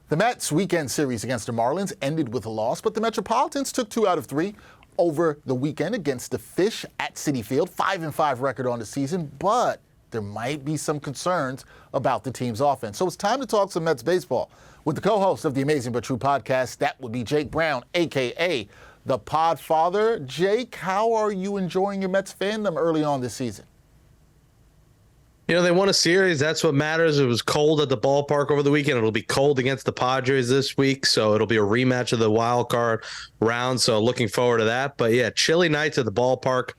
The Mets' weekend series against the Marlins ended with a loss, but the Metropolitans took 2 out of 3 over the weekend against the Fish at Citi Field. 5-5 record on the season, but there might be some concerns about the team's offense. So it's time to talk some Mets baseball with the co-host of the Amazing But True podcast. That would be Jake Brown, a.k.a. the Podfather. Jake, how are you enjoying your Mets fandom early on this season? You know, they won a series. That's what matters. It was cold at the ballpark over the weekend. It'll be cold against the Padres this week, so it'll be a rematch of the wild card round. So looking forward to that. But, yeah, chilly nights at the ballpark.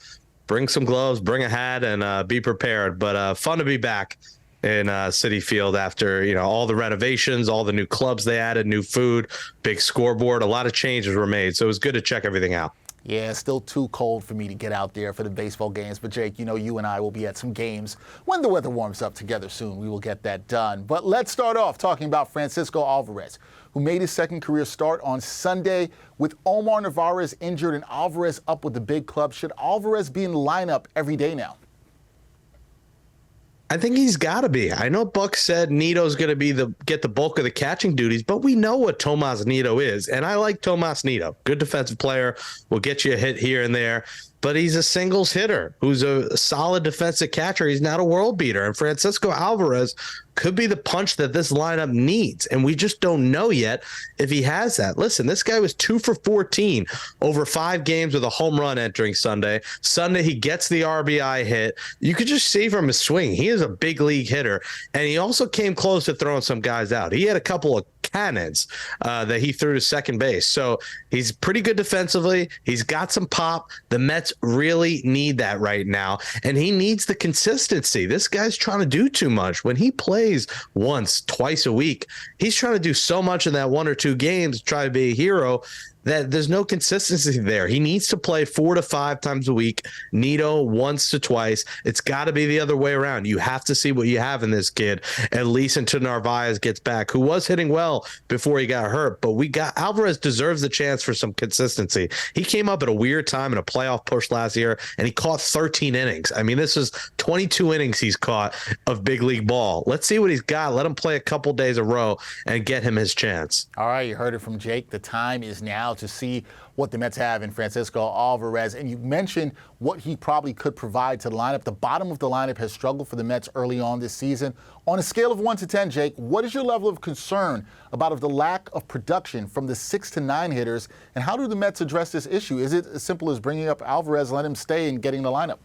Bring some gloves, bring a hat, and be prepared. But fun to be back in Citi Field after, you know, all the renovations, all the new clubs they added, new food, big scoreboard. A lot of changes were made, so it was good to check everything out. Yeah, it's still too cold for me to get out there for the baseball games. But, Jake, you know, you and I will be at some games when the weather warms up together soon. We will get that done. But let's start off talking about Francisco Alvarez, who made his second career start on Sunday with Omar Narvaez injured and Alvarez up with the big club. Should Alvarez be in the lineup every day now? I think he's got to be. I know Buck said Nito's going to get the bulk of the catching duties, but we know what Tomas Nito is, and I like Tomas Nito. Good defensive player, will get you a hit here and there, but he's a singles hitter who's a solid defensive catcher. He's not a world beater, and Francisco Alvarez could be the punch that this lineup needs, and we just don't know yet if he has that. Listen, this guy was 2 for 14 over 5 games with a home run entering Sunday. Sunday, he gets the RBI hit. You could just see from his swing, he is a big league hitter, and he also came close to throwing some guys out. He had a couple of cannons that he threw to second base. So he's pretty good defensively. He's got some pop. The Mets really need that right now, and he needs the consistency. This guy's trying to do too much. When he plays once, twice a week, he's trying to do so much in that 1 or 2 games, try to be a hero, that there's no consistency there. He needs to play 4 to 5 times a week. Nito once to twice. It's got to be the other way around. You have to see what you have in this kid, at least until Narvaez gets back, who was hitting well before he got hurt. But Alvarez deserves the chance for some consistency. He came up at a weird time in a playoff push last year, and he caught 13 innings. I mean, this is 22 innings he's caught of big league ball. Let's see what he's got. Let him play a couple days a row and get him his chance. All right, you heard it from Jake. The time is now to see what the Mets have in Francisco Alvarez. And you mentioned what he probably could provide to the lineup. The bottom of the lineup has struggled for the Mets early on this season. On a scale of 1 to 10, Jake, what is your level of concern about the lack of production from the 6 to 9 hitters? And how do the Mets address this issue? Is it as simple as bringing up Alvarez, let him stay, and getting the lineup?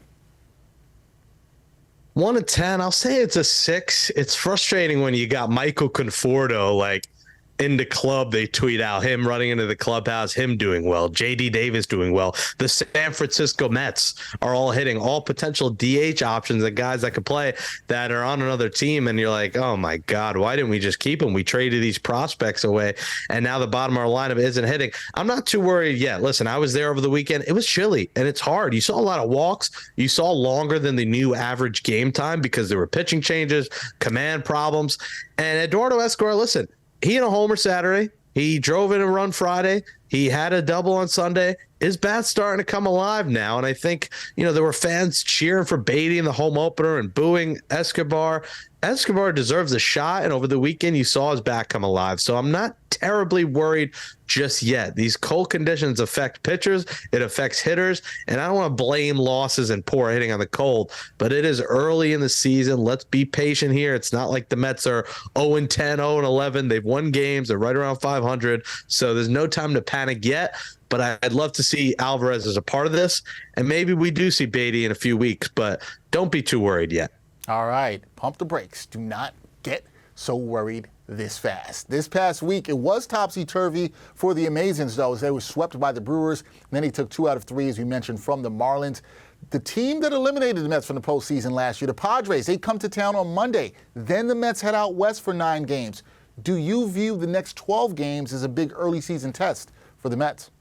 1 to 10, I'll say it's a 6. It's frustrating when you got Michael Conforto, like, in the club. They tweet out him running into the clubhouse, him doing well, JD Davis doing well. The San Francisco Mets are all hitting all potential DH options and guys that could play that are on another team. And you're like, oh my God, why didn't we just keep them? We traded these prospects away, and now the bottom of our lineup isn't hitting. I'm not too worried yet. Listen, I was there over the weekend. It was chilly and it's hard. You saw a lot of walks. You saw longer than the new average game time because there were pitching changes, command problems. And Eduardo Escobar, listen, he hit a homer Saturday. He drove in a run Friday. He had a double on Sunday. His bat's starting to come alive now. And I think, you know, there were fans cheering for Beatty in the home opener and booing Escobar. Escobar deserves a shot. And over the weekend, you saw his bat come alive. So I'm not terribly worried just yet. These cold conditions affect pitchers. It affects hitters. And I don't want to blame losses and poor hitting on the cold, but it is early in the season. Let's be patient here. It's not like the Mets are 0-10, 0-11. They've won games. They're right around 500. So there's no time to panic yet. But I'd love to see Alvarez as a part of this. And maybe we do see Beatty in a few weeks, but don't be too worried yet. All right, pump the brakes. Do not get so worried this fast. This past week, it was topsy-turvy for the Amazings, though, as they were swept by the Brewers. Then he took 2 out of 3, as we mentioned, from the Marlins. The team that eliminated the Mets from the postseason last year, the Padres, they come to town on Monday. Then the Mets head out west for 9 games. Do you view the next 12 games as a big early season test for the Mets?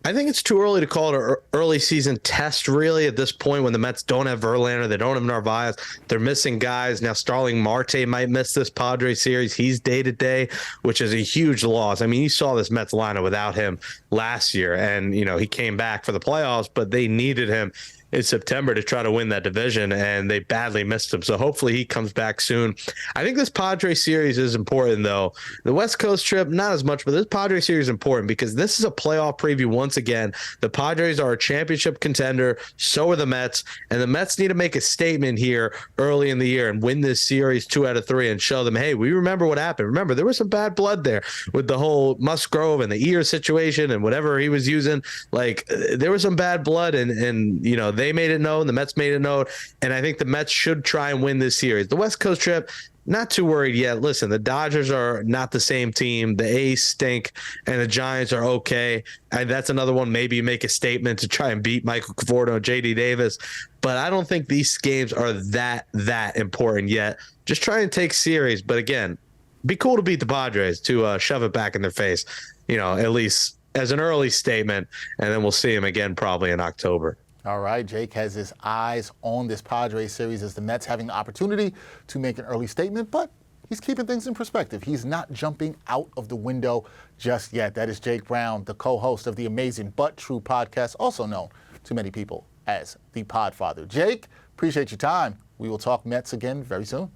I think it's too early to call it an early season test, really, at this point when the Mets don't have Verlander, they don't have Narvaez, they're missing guys. Now, Starling Marte might miss this Padres series. He's day-to-day, which is a huge loss. I mean, you saw this Mets lineup without him last year, and, you know, he came back for the playoffs, but they needed him in September to try to win that division, and they badly missed him. So hopefully he comes back soon. I think this Padres series is important, though. The West Coast trip, not as much, but this Padres series is important because this is a playoff preview once again. The Padres are a championship contender. So are the Mets, and the Mets need to make a statement here early in the year and win this series 2 out of 3 and show them, hey, we remember what happened. Remember, there was some bad blood there with the whole Musgrove and the ear situation and whatever he was using. Like, there was some bad blood, and you know, they made it known, the Mets made it known, and I think the Mets should try and win this series. The West Coast trip, not too worried yet. Listen, the Dodgers are not the same team. The A's stink, and the Giants are okay. And that's another one. Maybe you make a statement to try and beat Michael Conforto and J.D. Davis. But I don't think these games are that important yet. Just try and take series. But again, be cool to beat the Padres, to shove it back in their face, you know, at least as an early statement. And then we'll see him again probably in October. All right, Jake has his eyes on this Padres series as the Mets having the opportunity to make an early statement, but he's keeping things in perspective. He's not jumping out of the window just yet. That is Jake Brown, the co-host of the Amazing But True podcast, also known to many people as the Podfather. Jake, appreciate your time. We will talk Mets again very soon.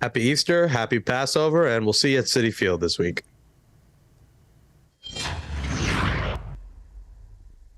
Happy Easter, happy Passover, and we'll see you at Citi Field this week.